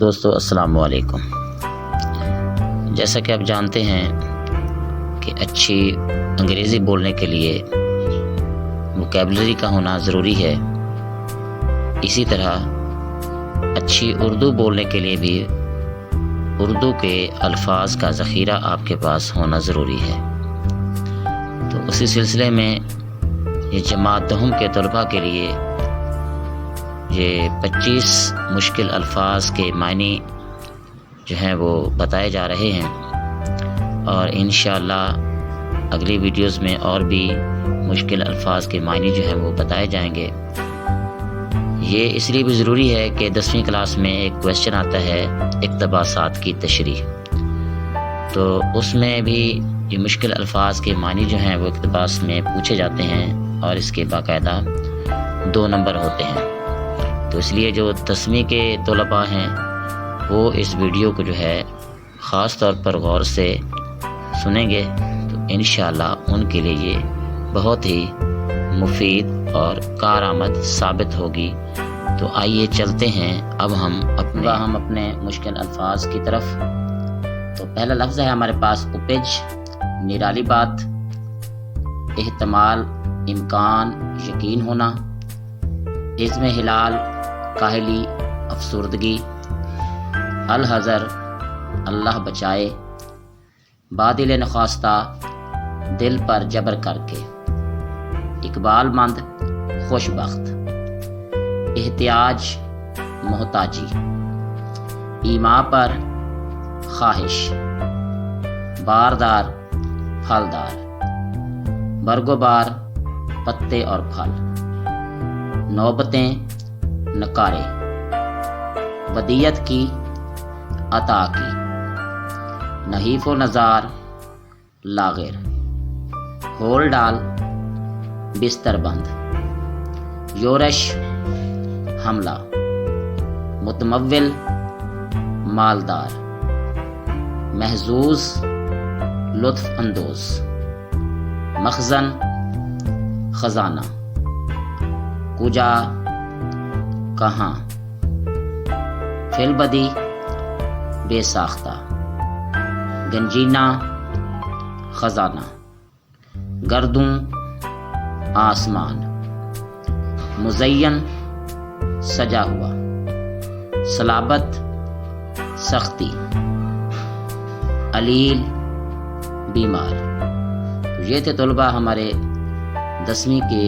دوستو السلام علیکم۔ جیسا کہ آپ جانتے ہیں کہ اچھی انگریزی بولنے کے لیے ووکیبلری کا ہونا ضروری ہے، اسی طرح اچھی اردو بولنے کے لیے بھی اردو کے الفاظ کا ذخیرہ آپ کے پاس ہونا ضروری ہے۔ تو اسی سلسلے میں یہ جماعت دہم کے طلباء کے لیے یہ 25 مشکل الفاظ کے معنی جو ہیں وہ بتائے جا رہے ہیں، اور انشاءاللہ اگلی ویڈیوز میں اور بھی مشکل الفاظ کے معنی جو ہیں وہ بتائے جائیں گے۔ یہ اس لیے بھی ضروری ہے کہ 10ویں کلاس میں ایک کویسچن آتا ہے اقتباسات کی تشریح، تو اس میں بھی یہ مشکل الفاظ کے معنی جو ہیں وہ اقتباس میں پوچھے جاتے ہیں، اور اس کے باقاعدہ 2 نمبر ہوتے ہیں۔ تو اس لیے جو 10ویں کے طلباء ہیں وہ اس ویڈیو کو جو ہے خاص طور پر غور سے سنیں گے، تو انشاءاللہ ان کے لیے یہ بہت ہی مفید اور کارآمد ثابت ہوگی۔ تو آئیے چلتے ہیں اب ہم اپنے مشکل الفاظ کی طرف۔ تو پہلا لفظ ہے ہمارے پاس اپج، نرالی بات، احتمال، امکان، یقین ہونا، عزم ہلال، کاہلی، افسردگی، الحذر، اللہ بچائے، بادل نخواستہ، دل پر جبر کر کے، اقبال مند، خوش بخت، احتیاج، محتاجی، ایما پر، خواہش، باردار، پھلدار، برگوبار، پتے اور پھل، نوبتیں، نکارے، ودیت کی، عطا کی، نحیف و نزار، لاغر، ہول ڈال، بستر بند، یورش، حملہ، متمول، مالدار، محظوظ، لطف اندوز، مخزن، خزانہ، کجا، کہاں، فی البدی، بے ساختہ، گنجینہ، خزانہ، گردوں، آسمان، مزین، سجا ہوا، صلابت، سختی، علیل، بیمار۔ تو یہ تھے طلباء ہمارے 10ویں کے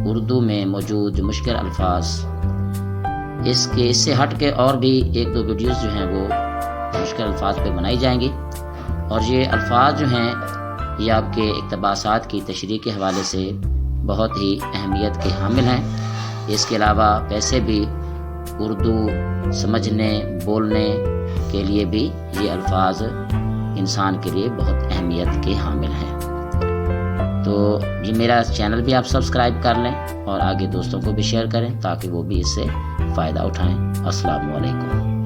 اردو میں موجود جو مشکل الفاظ۔ اس سے ہٹ کے اور بھی 1-2 ویڈیوز جو ہیں وہ مشکل الفاظ پہ بنائی جائیں گی، اور یہ الفاظ جو ہیں یہ آپ کے اقتباسات کی تشریح کے حوالے سے بہت ہی اہمیت کے حامل ہیں۔ اس کے علاوہ ویسے بھی اردو سمجھنے بولنے کے لیے بھی یہ الفاظ انسان کے لیے بہت اہمیت کے حامل ہیں۔ تو یہ میرا چینل بھی آپ سبسکرائب کر لیں اور آگے دوستوں کو بھی شیئر کریں تاکہ وہ بھی اس سے فائدہ اٹھائیں۔ السلام علیکم۔